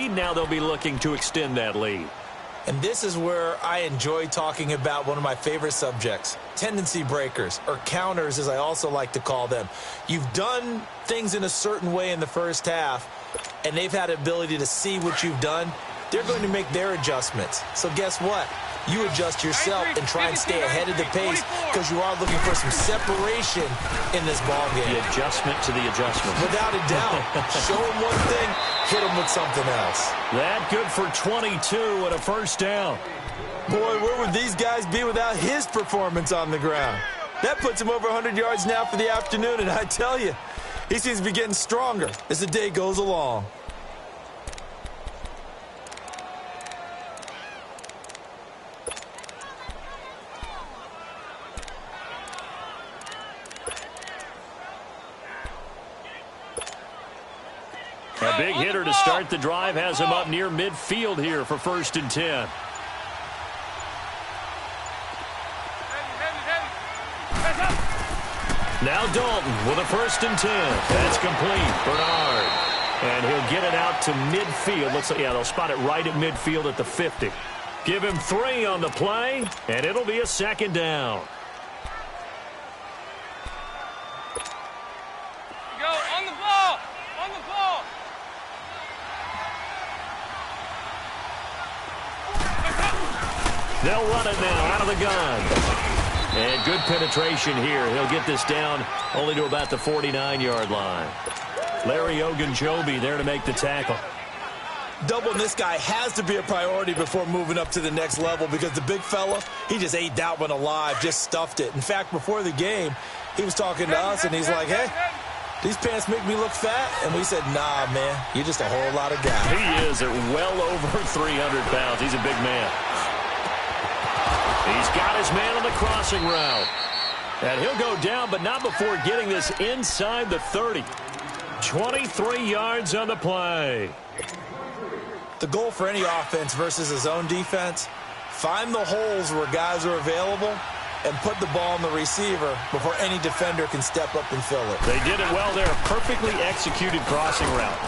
lead. Now they'll be looking to extend that lead. And this is where I enjoy talking about one of my favorite subjects, tendency breakers, or counters as I also like to call them. You've done things in a certain way in the first half, and they've had the ability to see what you've done. They're going to make their adjustments. So guess what? You adjust yourself and try and stay ahead of the pace because you are looking for some separation in this ball game. The adjustment to the adjustment. Without a doubt. Show them one thing, hit them with something else. That good for 22 and a first down. Boy, where would these guys be without his performance on the ground? That puts him over 100 yards now for the afternoon, and I tell you, he seems to be getting stronger as the day goes along. A big hitter to start the drive has him up near midfield here for 1st and 10. Now Dalton with a 1st and 10. That's complete. Bernard. And he'll get it out to midfield. Looks like, yeah, they'll spot it right at midfield at the 50. Give him 3 on the play, and it'll be a 2nd down. They'll run it now out of the gun. And good penetration here. He'll get this down only to about the 49-yard line. Larry Ogunjobi there to make the tackle. Doubling this guy has to be a priority before moving up to the next level because the big fella, he just ate that one alive, just stuffed it. In fact, before the game, he was talking to us, and he's like, hey, these pants make me look fat. And we said, nah, man, you're just a whole lot of guy. He is at well over 300 pounds. He's a big man. He's got his man on the crossing route. And he'll go down, but not before getting this inside the 30. 23 yards on the play. The goal for any offense versus his own defense, find the holes where guys are available and put the ball on the receiver before any defender can step up and fill it. They did it well there. Perfectly executed crossing route.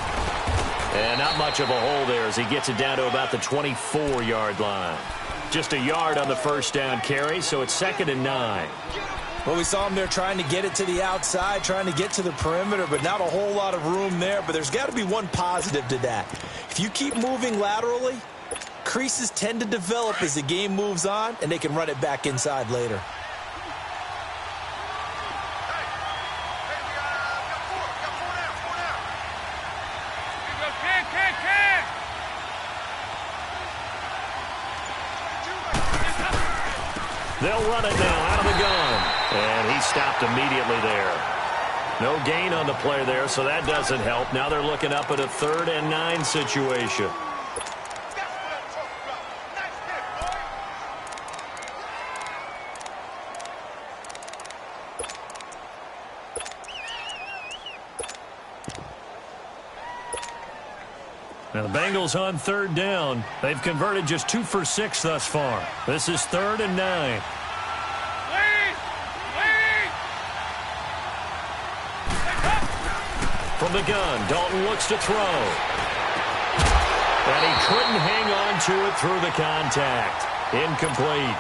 And not much of a hole there as he gets it down to about the 24-yard line. Just a yard on the first down carry, so it's 2nd and 9. Well, we saw him there trying to get it to the outside, trying to get to the perimeter, but not a whole lot of room there. But there's got to be one positive to that. If you keep moving laterally, creases tend to develop as the game moves on, and they can run it back inside later. They'll run it now out of the gun. And he stopped immediately there. No gain on the play there, so that doesn't help. Now they're looking up at a 3rd and 9 situation. Now the Bengals on 3rd down. They've converted just 2 for 6 thus far. This is 3rd and 9. From the gun, Dalton looks to throw. And he couldn't hang on to it through the contact. Incomplete.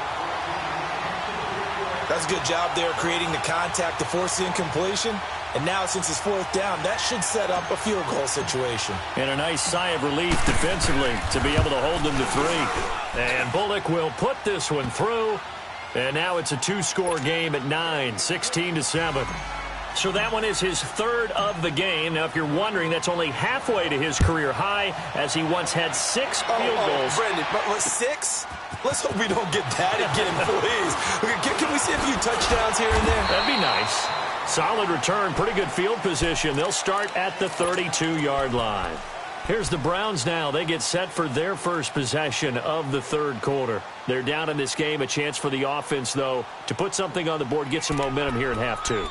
That's a good job there creating the contact to force the incompletion. And now, since it's 4th down, that should set up a field goal situation. And a nice sigh of relief defensively to be able to hold them to 3. And Bullock will put this one through. And now it's a 2-score game at 9, 16-7. So that one is his 3rd of the game. Now, if you're wondering, that's only halfway to his career high, as he once had 6 field goals. Brendan, but 6? Let's hope we don't get that again, please. Can we see a few touchdowns here and there? That'd be nice. Solid return, pretty good field position. They'll start at the 32-yard line. Here's the Browns now. They get set for their first possession of the 3rd quarter. They're down in this game. A chance for the offense, though, to put something on the board, get some momentum here in half 2.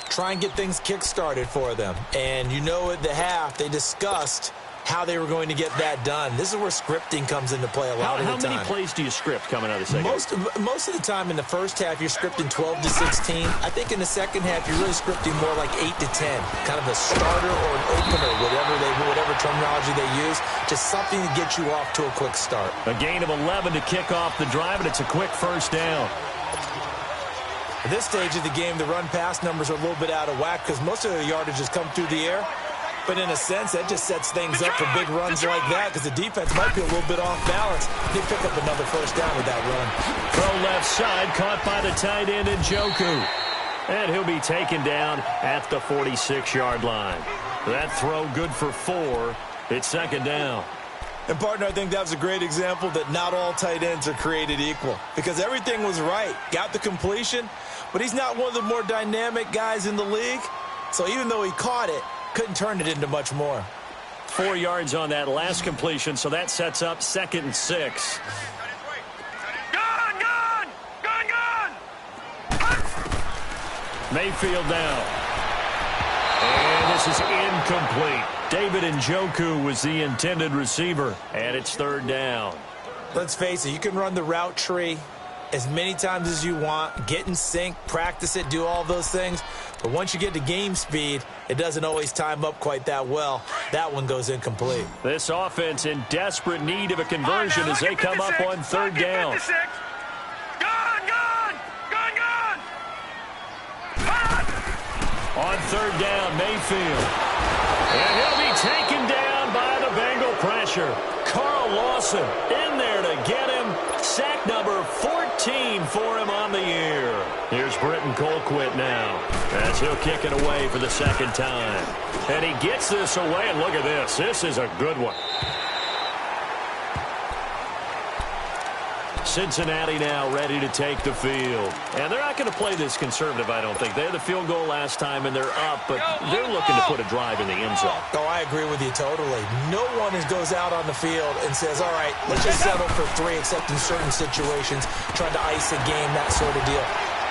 Try and get things kick-started for them. And you know at the half they discussed how they were going to get that done. This is where scripting comes into play a lot of the time. How many plays do you script coming out of the second? Most of the time in the first half, you're scripting 12 to 16. I think in the second half, you're really scripting more like 8 to 10. Kind of a starter or an opener, whatever terminology they use. Just something to get you off to a quick start. A gain of 11 to kick off the drive, and it's a quick first down. At this stage of the game, the run-pass numbers are a little bit out of whack because most of the yardage has come through the air. But in a sense, that just sets things up for big runs like that because the defense might be a little bit off balance. They pick up another first down with that run. Throw left side, caught by the tight end Njoku. And he'll be taken down at the 46-yard line. That throw good for 4. It's second down. And, partner, I think that was a great example that not all tight ends are created equal because everything was right. Got the completion, but he's not one of the more dynamic guys in the league. So even though he caught it, couldn't turn it into much more. 4 yards on that last completion, so that sets up 2nd and 6. Gone! Mayfield down. And this is incomplete. David Njoku was the intended receiver, and it's 3rd down. Let's face it, you can run the route tree as many times as you want, get in sync, practice it, do all those things. But once you get to game speed, it doesn't always time up quite that well. That one goes incomplete. This offense in desperate need of a conversion as they come up on 3rd down. Gone! On 3rd down, Mayfield. And he'll be taken down by the Bengal pressure. Carl Lawson in there to get him. Sack number 14 for him on the year. Here's Britton Colquitt now as he'll kick it away for the 2nd time. And he gets this away, and look at this. This is a good one. Cincinnati now ready to take the field. And they're not going to play this conservative, I don't think. They had the field goal last time, and they're up, but they're looking to put a drive in the end zone. Oh, I agree with you totally. No one goes out on the field and says, all right, let's just settle for 3, except in certain situations, trying to ice a game, that sort of deal.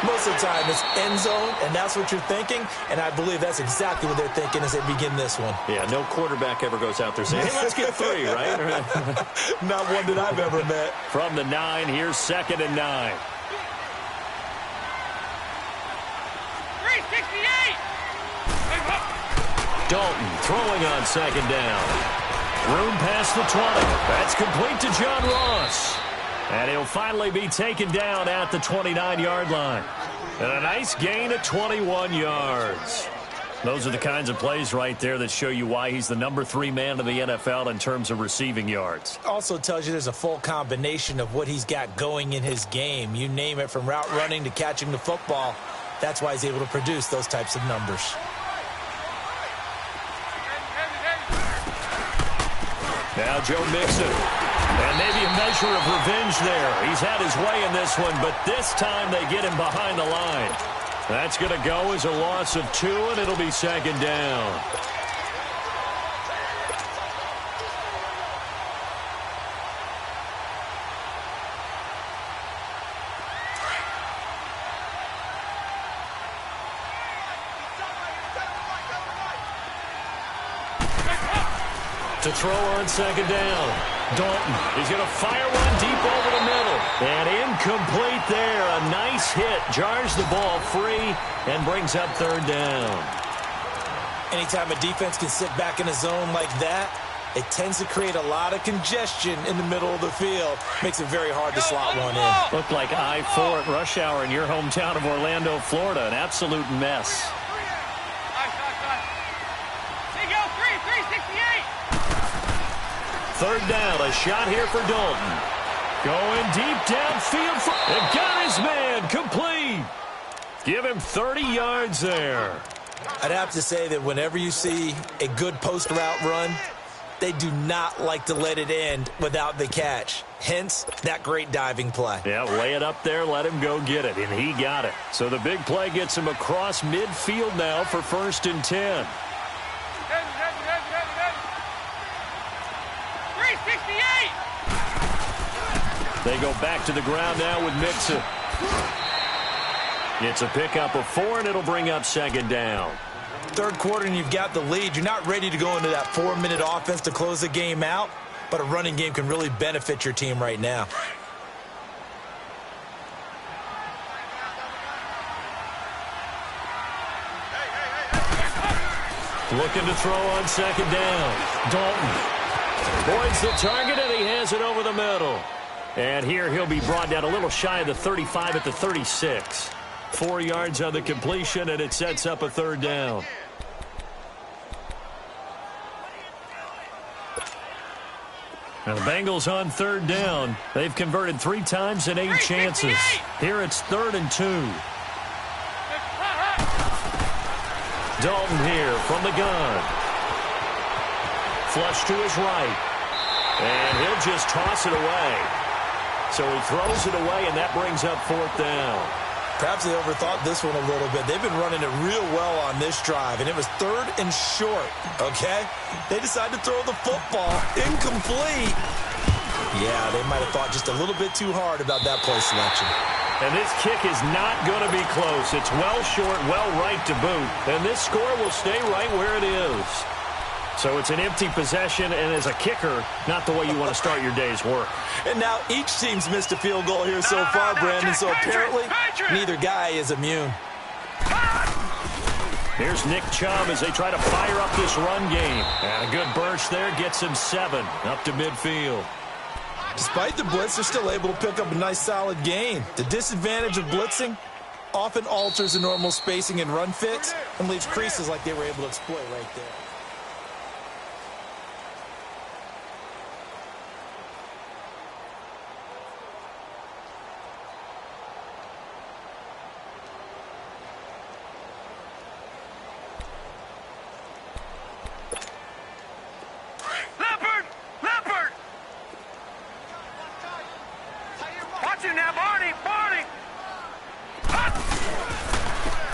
Most of the time, it's end zone, and that's what you're thinking, and I believe that's exactly what they're thinking as they begin this one. Yeah, no quarterback ever goes out there saying, hey, let's get 3, right? Not one that I've ever met. From the 9, here's 2nd and 9. 368! Dalton throwing on 2nd down. Room past the 20. That's complete to John Ross. And he'll finally be taken down at the 29-yard line. And a nice gain of 21 yards. Those are the kinds of plays right there that show you why he's the number 3 man in the NFL in terms of receiving yards. Also tells you there's a full combination of what he's got going in his game. You name it, from route running to catching the football. That's why he's able to produce those types of numbers. Now Joe Mixon. And maybe a measure of revenge there. He's had his way in this one, but this time they get him behind the line. That's going to go as a loss of 2, and it'll be 2nd down. To throw on 2nd down. Dalton, he's going to fire one deep over the middle. And incomplete there. A nice hit. Jars the ball free and brings up 3rd down. Anytime a defense can sit back in a zone like that, it tends to create a lot of congestion in the middle of the field. Makes it very hard to slot one in. Looked like I-4 at rush hour in your hometown of Orlando, Florida. An absolute mess. 3rd down, a shot here for Dalton. Going deep downfield. And got his man complete. Give him 30 yards there. I'd have to say that whenever you see a good post route run, they do not like to let it end without the catch. Hence, that great diving play. Yeah, lay it up there, let him go get it, and he got it. So the big play gets him across midfield now for 1st and 10. 368! They go back to the ground now with Mixon. It's a pickup of 4, and it'll bring up 2nd down. Third quarter and you've got the lead. You're not ready to go into that 4-minute offense to close the game out, but a running game can really benefit your team right now. Looking to throw on second down. Dalton avoids the target, and he has it over the middle. And here he'll be brought down a little shy of the 35 at the 36. 4 yards on the completion, and it sets up a third down. Now the Bengals on third down. They've converted 3 times in 8 chances. Here it's 3rd and 2. Dalton here from the gun. Flush to his right. And he'll just toss it away. So he throws it away, and that brings up 4th down. Perhaps they overthought this one a little bit. They've been running it real well on this drive, and it was 3rd and short, okay? They decided to throw the football incomplete. Yeah, they might have thought just a little bit too hard about that play selection. And this kick is not going to be close. It's well short, well right to boot. And this score will stay right where it is. So it's an empty possession, and as a kicker, not the way you want to start your day's work. And now each team's missed a field goal here so far, Brandon, so apparently neither guy is immune. Here's Nick Chubb as they try to fire up this run game. And a good burst there gets him 7 up to midfield. Despite the blitz, they're still able to pick up a nice solid gain. The disadvantage of blitzing often alters the normal spacing and run fits and leaves creases like they were able to exploit right there.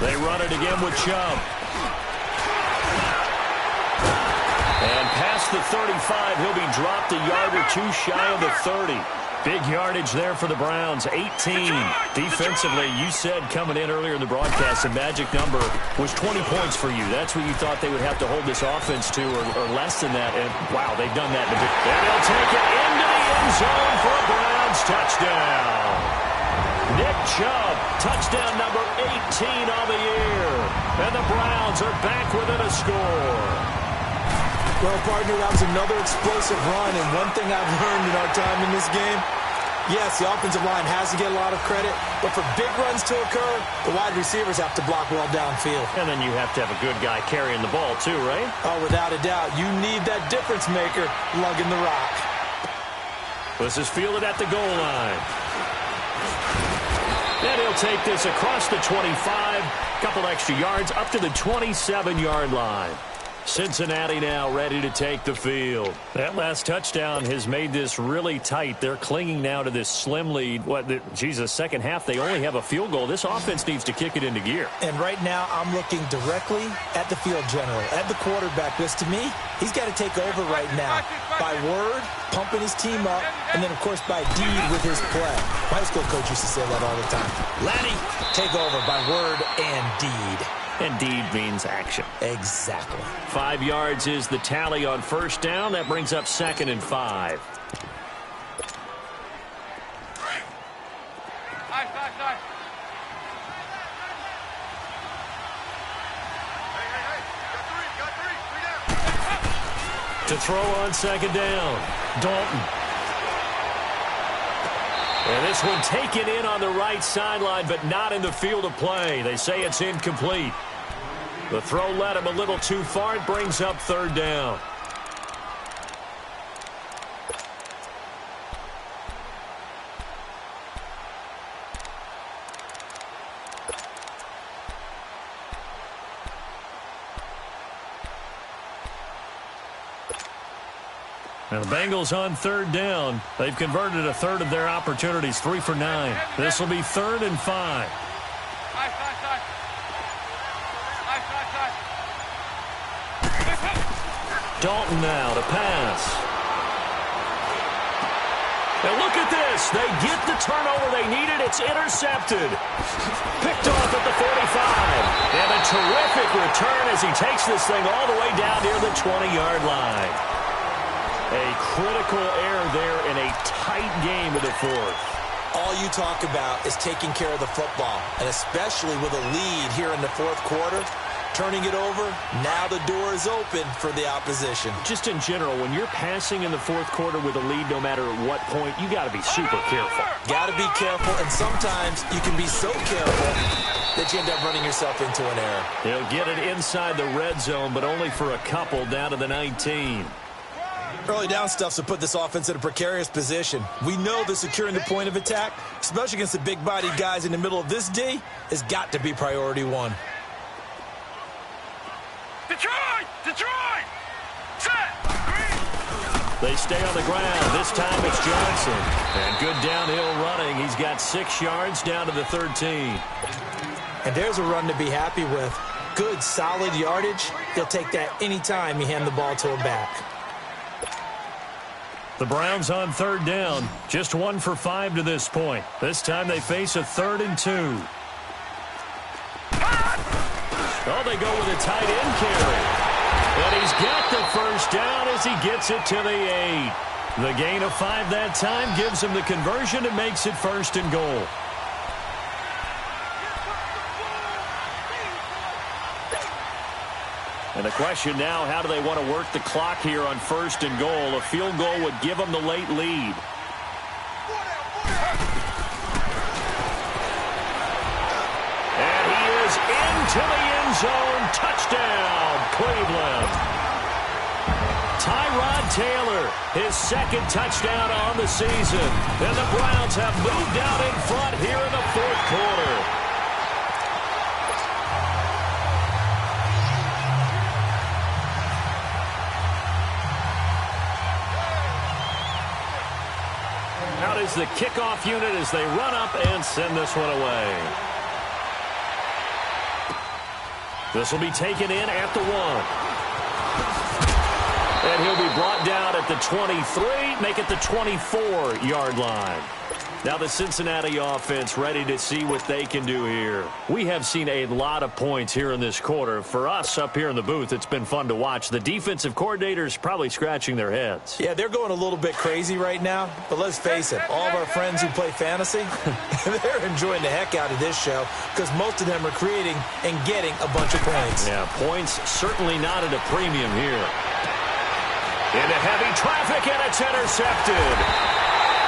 They run it again with Chubb. And past the 35, he'll be dropped a yard or 2 shy of the 30. Big yardage there for the Browns, 18. Defensively, you said coming in earlier in the broadcast, the magic number was 20 points for you. That's what you thought they would have to hold this offense to, or less than that. And, wow, they've done that. And they'll take it into the end zone for a Browns touchdown. Nick Chubb, touchdown number 18 on the year. And the Browns are back within a score. Well, partner, that was another explosive run, and one thing I've learned in our time in this game, yes, the offensive line has to get a lot of credit, but for big runs to occur, the wide receivers have to block well downfield. And then you have to have a good guy carrying the ball too, right? Oh, without a doubt. You need that difference maker lugging the rock. This is fielded at the goal line. And he'll take this across the 25, couple extra yards, up to the 27-yard line. Cincinnati now ready to take the field. That last touchdown has made this really tight. They're clinging now to this slim lead. Second half, they only have a field goal. This offense needs to kick it into gear. And right now, I'm looking directly at the field general, at the quarterback, because to me, he's got to take over right now. By word, pumping his team up, and then, of course, by deed with his play. My high school coach used to say that all the time. Laddie, take over by word and deed. And deed means action. Exactly. 5 yards is the tally on first down. That brings up 2nd and 5. To throw on second down, Dalton. And this one taken in on the right sideline, but not in the field of play. They say it's incomplete. The throw led him a little too far. It brings up 3rd down. Now the Bengals on 3rd down. They've converted a third of their opportunities, 3 for 9. This will be 3rd and 5. Dalton now to pass. And look at this. this. They get the turnover they needed. It's intercepted. Picked off at the 45. And a terrific return as he takes this thing all the way down near the 20-yard line. A critical error there in a tight game of the fourth. All you talk about is taking care of the football, and especially with a lead here in the fourth quarter. Turning it over, now the door is open for the opposition. Just in general, when you're passing in the fourth quarter with a lead, no matter at what point, you got to be super careful. Got to be careful, and sometimes you can be so careful that you end up running yourself into an error. He'll get it inside the red zone, but only for a couple down to the 19. Early down stuffs will put this offense in a precarious position. We know that securing the point of attack, especially against the big-bodied guys in the middle of this D, has got to be priority one. Detroit! Detroit! Set! Green! They stay on the ground. This time it's Johnson. And good downhill running. He's got 6 yards down to the 13. And there's a run to be happy with. Good, solid yardage. He'll take that anytime you hand the ball to a back. The Browns on third down. Just 1 for 5 to this point. This time they face a 3rd and 2. Oh, they go with a tight end carry. And he's got the first down as he gets it to the 8. The gain of 5 that time gives him the conversion and makes it 1st and goal. And the question now, how do they want to work the clock here on 1st and goal? A field goal would give them the late lead. To the end zone, touchdown, Cleveland. Tyrod Taylor, his 2nd touchdown on the season. And the Browns have moved out in front here in the fourth quarter. Out is the kickoff unit as they run up and send this one away. This will be taken in at the 1. And he'll be brought down at the 23, make it the 24-yard line. Now the Cincinnati offense ready to see what they can do here. We have seen a lot of points here in this quarter. For us up here in the booth, it's been fun to watch. The defensive coordinators probably scratching their heads. Yeah, they're going a little bit crazy right now. But let's face it, all of our friends who play fantasy, they're enjoying the heck out of this show because most of them are creating and getting a bunch of points. Yeah, points certainly not at a premium here. Into heavy traffic, and it's intercepted.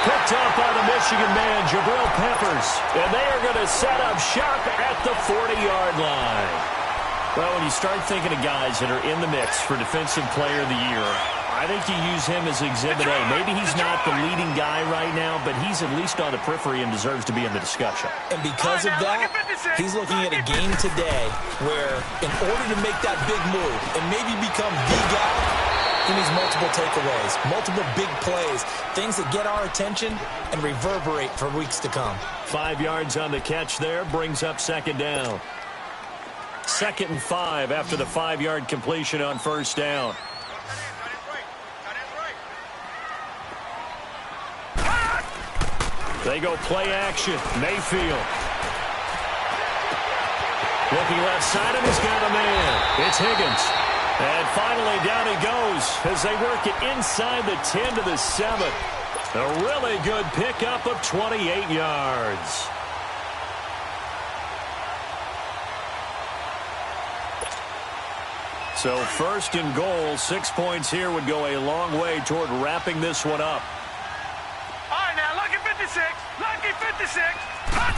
Picked up by the Michigan man, Jabril Peppers. And they are going to set up shop at the 40-yard line. Well, when you start thinking of guys that are in the mix for Defensive Player of the Year, I think you use him as Exhibit A. Maybe he's not the leading guy right now, but he's at least on the periphery and deserves to be in the discussion. And because of that, he's looking at a game today where in order to make that big move and maybe become the guy, he needs multiple takeaways, multiple big plays, things that get our attention and reverberate for weeks to come. 5 yards on the catch there, brings up 2nd down. 2nd and 5 after the 5-yard completion on 1st down. They go play action. Mayfield. Looking left side, and he's got a man. It's Higgins. And finally, down he goes as they work it inside the 10 to the 7. A really good pickup of 28 yards. So 1st and goal, 6 points here would go a long way toward wrapping this one up. All right, now, lucky 56. Lucky 56. Hut.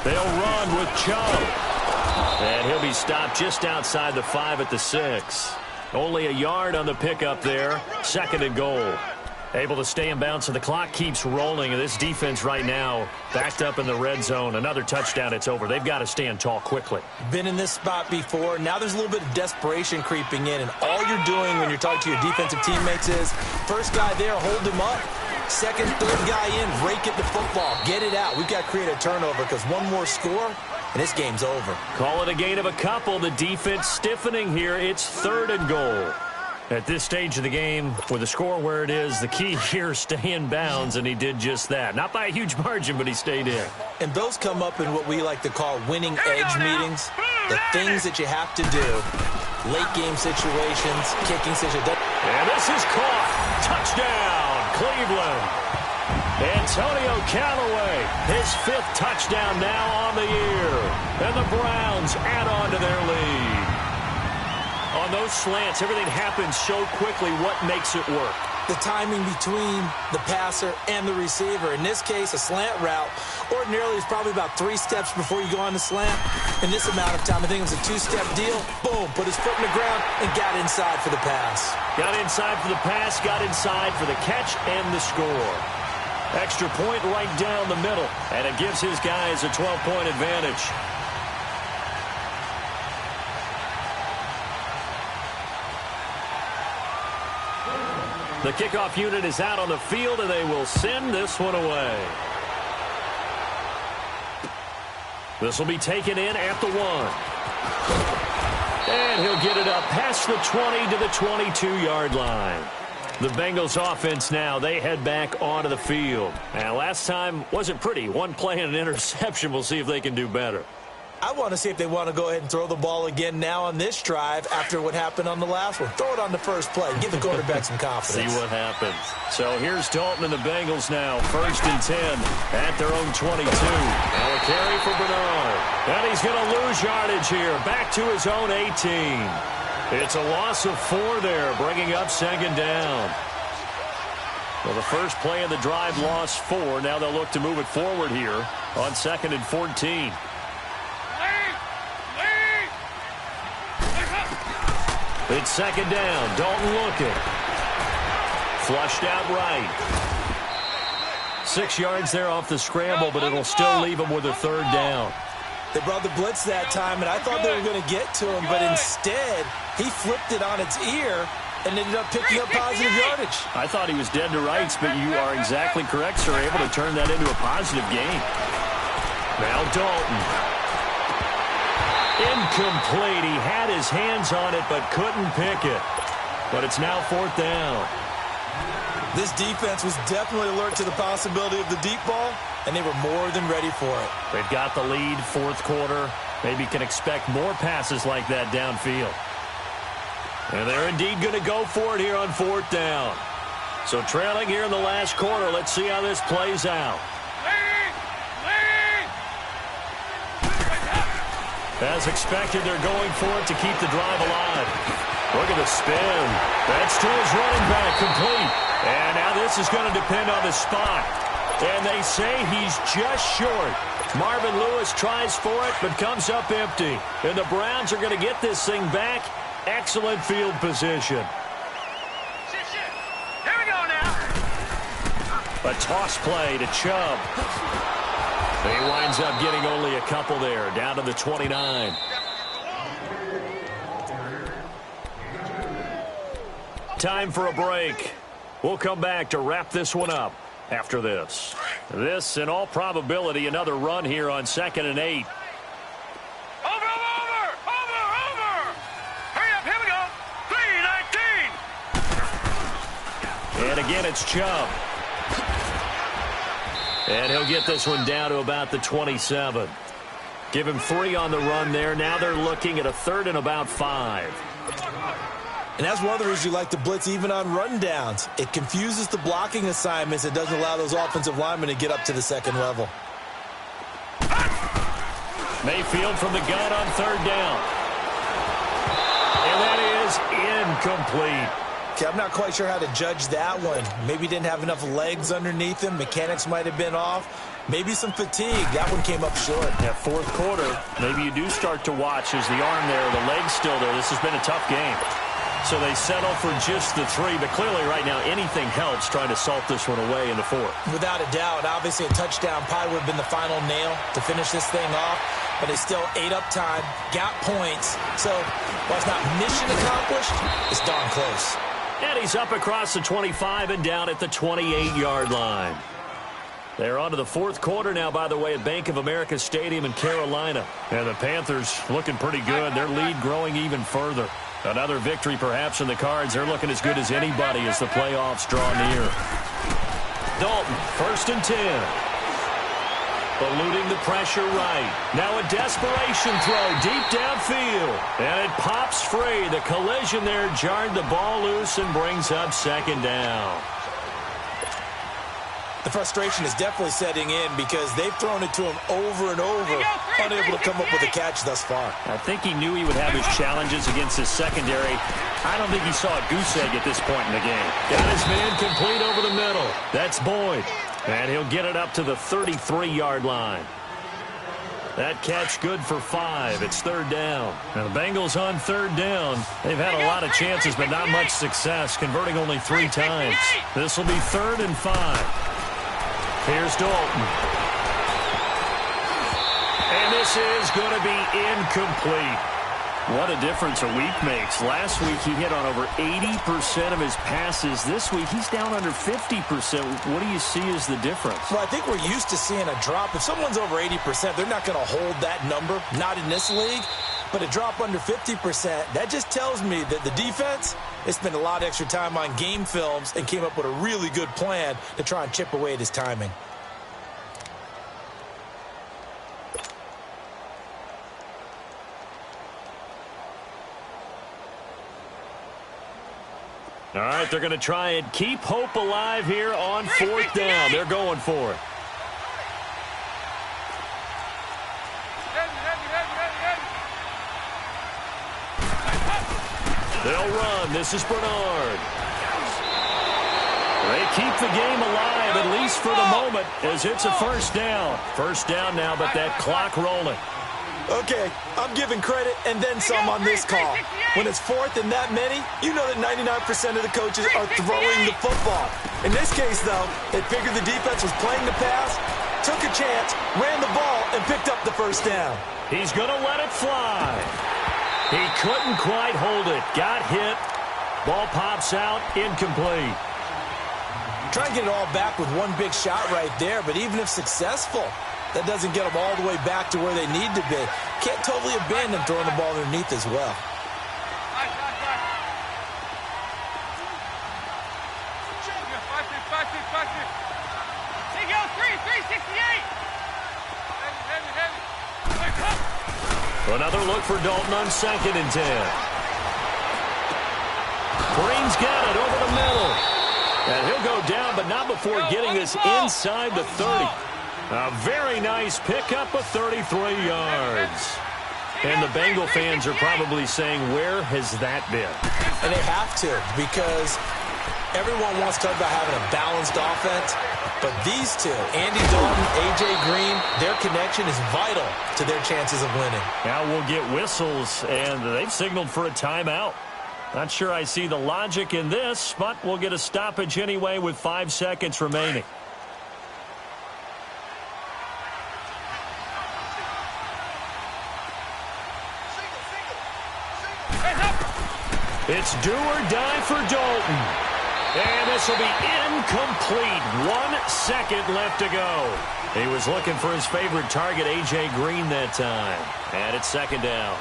They'll run with Chubb. And he'll be stopped just outside the 5 at the 6. Only a yard on the pickup there. 2nd and goal. Able to stay in bounds, and the clock keeps rolling. And this defense right now backed up in the red zone. Another touchdown, it's over. They've got to stand tall quickly. Been in this spot before. Now there's a little bit of desperation creeping in. And all you're doing when you're talking to your defensive teammates is, first guy there, hold him up. 2nd, 3rd guy in, rake at the football. Get it out. We've got to create a turnover because one more score, and this game's over. Call it a gain of a couple. The defense stiffening here. It's 3rd and goal. At this stage of the game, with the score where it is, the key here, stay in bounds, and he did just that. Not by a huge margin, but he stayed in. And those come up in what we like to call winning edge meetings. The things that you have to do. Late game situations, kicking situations. And this is caught. Touchdown, Cleveland. Antonio Callaway, his 5th touchdown now on the year. And the Browns add on to their lead. On those slants, everything happens so quickly. What makes it work? The timing between the passer and the receiver. In this case, a slant route ordinarily is probably about 3 steps before you go on the slant. In this amount of time, I think it was a 2-step deal. Boom, put his foot in the ground and got inside for the pass. Got inside for the pass, got inside for the catch and the score. Extra point right down the middle, and it gives his guys a 12-point advantage. The kickoff unit is out on the field, and they will send this one away. This will be taken in at the 1. And he'll get it up past the 20 to the 22-yard line. The Bengals offense now, they head back onto the field. And last time wasn't pretty. One play and an interception. We'll see if they can do better. I want to see if they want to go ahead and throw the ball again now on this drive after what happened on the last one. Throw it on the first play. Give the quarterback some confidence. See what happens. So here's Dalton and the Bengals now. 1st and 10 at their own 22. Now a carry for Bernard. And he's going to lose yardage here. Back to his own 18. It's a loss of 4 there, bringing up 2nd down. Well, the first play of the drive lost 4. Now they'll look to move it forward here on 2nd and 14. It's 2nd down. Dalton looking. Flushed out right. 6 yards there off the scramble, but it'll still leave him with a 3rd down. They brought the blitz that time, and I thought they were going to get to him, but instead he flipped it on its ear and ended up picking up positive yardage. I thought he was dead to rights, but you are exactly correct, sir. Able to turn that into a positive gain. Now Dalton. Incomplete. He had his hands on it, but couldn't pick it. But it's now 4th down. This defense was definitely alert to the possibility of the deep ball, and they were more than ready for it. They've got the lead, 4th quarter. Maybe can expect more passes like that downfield. And they're indeed going to go for it here on 4th down. So trailing here in the last quarter. Let's see how this plays out. As expected, they're going for it to keep the drive alive. Look at the spin. That's to his running back, complete. And now this is going to depend on the spot. And they say he's just short. Marvin Lewis tries for it, but comes up empty. And the Browns are going to get this thing back. Excellent field position. Here we go now. A toss play to Chubb. He winds up getting only a couple there, down to the 29. Time for a break. We'll come back to wrap this one up after this. This, in all probability, another run here on 2nd and 8. Over. Hurry up, here we go. 3:19. And again, it's Chubb. And he'll get this one down to about the 27. Give him 3 on the run there. Now they're looking at a 3rd and about 5. And that's one of the reasons you like to blitz even on rundowns. It confuses the blocking assignments. It doesn't allow those offensive linemen to get up to the 2nd level. Mayfield from the gun on 3rd down. And that is incomplete. Okay, I'm not quite sure how to judge that one. Maybe he didn't have enough legs underneath him. Mechanics might have been off. Maybe some fatigue. That one came up short. Yeah, 4th quarter, maybe you do start to watch as the arm there, the leg's still there. This has been a tough game. So they settle for just the 3, but clearly right now anything helps trying to salt this one away in the 4th. Without a doubt, obviously a touchdown probably would have been the final nail to finish this thing off, but they still ate up time, got points. So while it's not mission accomplished, it's darn close. And he's up across the 25 and down at the 28-yard line. They're on to the 4th quarter now, by the way, at Bank of America Stadium in Carolina. And the Panthers looking pretty good. Their lead growing even further. Another victory perhaps in the cards. They're looking as good as anybody as the playoffs draw near. Dalton, 1st and 10. Eluding the pressure right. Now a desperation throw deep downfield. And it pops free. The collision there jarred the ball loose and brings up 2nd down. The frustration is definitely setting in because they've thrown it to him over and over, unable to come up with a catch thus far. I think he knew he would have his challenges against his secondary. I don't think he saw a goose egg at this point in the game. Got his man complete over the middle. That's Boyd. And he'll get it up to the 33-yard line. That catch good for 5. It's 3rd down. Now the Bengals on 3rd down. They've had a lot of chances, but not much success, converting only 3 times. This will be 3rd and 5. Here's Dalton. And this is going to be incomplete. What a difference a week makes. Last week he hit on over 80% of his passes. This week he's down under 50%. What do you see as the difference? Well, I think we're used to seeing a drop. If someone's over 80%, they're not going to hold that number. Not in this league. But a drop under 50%, that just tells me that the defense has spent a lot of extra time on game films and came up with a really good plan to try and chip away at his timing. All right, they're going to try and keep hope alive here on 4th down. They're going for it. They'll run. This is Bernard. They keep the game alive, at least for the moment, as it's a 1st down. 1st down now, but that clock rolling. Okay, I'm giving credit and then some on this call. When it's 4th and that many, you know that 99% of the coaches are throwing the football. In this case, though, they figured the defense was playing the pass, took a chance, ran the ball, and picked up the 1st down. He's going to let it fly. He couldn't quite hold it. Got hit. Ball pops out. Incomplete. Try and get it all back with one big shot right there, but even if successful, that doesn't get them all the way back to where they need to be. Can't totally abandon throwing the ball underneath as well. Another look for Dalton on 2nd and 10. Green's got it over the middle. And he'll go down, but not before getting this inside the 30. A very nice pickup of 33 yards. And the Bengal fans are probably saying, where has that been? And they have to, because everyone wants to talk about having a balanced offense. But these two, Andy Dalton, A.J. Green, their connection is vital to their chances of winning. Now we'll get whistles, and they've signaled for a timeout. Not sure I see the logic in this, but we'll get a stoppage anyway with 5 seconds remaining. It's do or die for Dalton. And this will be incomplete. 1 second left to go. He was looking for his favorite target, A.J. Green, that time. And it's 2nd down.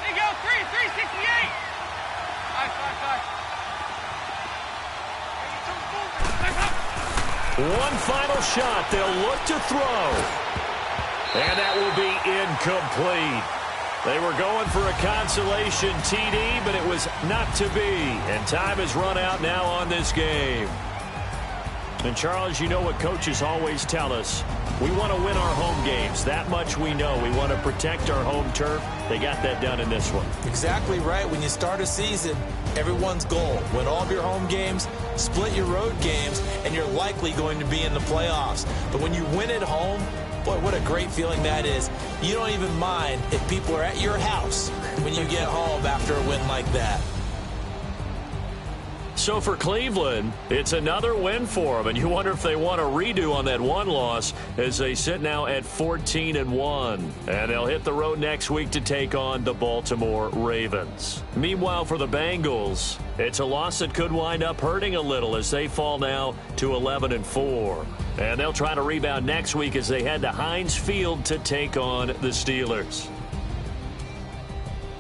There you go, 368. One final shot. They'll look to throw. And that will be incomplete. They were going for a consolation TD, but it was not to be. And time has run out now on this game. And, Charles, you know what coaches always tell us. We want to win our home games. That much we know. We want to protect our home turf. They got that done in this one. Exactly right. When you start a season, everyone's goal, win all of your home games, split your road games, and you're likely going to be in the playoffs. But when you win at home, boy, what a great feeling that is. You don't even mind if people are at your house when you get home after a win like that. So for Cleveland, it's another win for them, and you wonder if they want a redo on that one loss as they sit now at 14-1. And they'll hit the road next week to take on the Baltimore Ravens. Meanwhile, for the Bengals, it's a loss that could wind up hurting a little as they fall now to 11-4. And they'll try to rebound next week as they head to Heinz Field to take on the Steelers.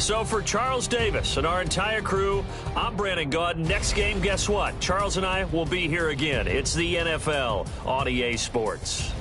So for Charles Davis and our entire crew, I'm Brandon Gaudin. Next game, guess what? Charles and I will be here again. It's the NFL on EA Sports.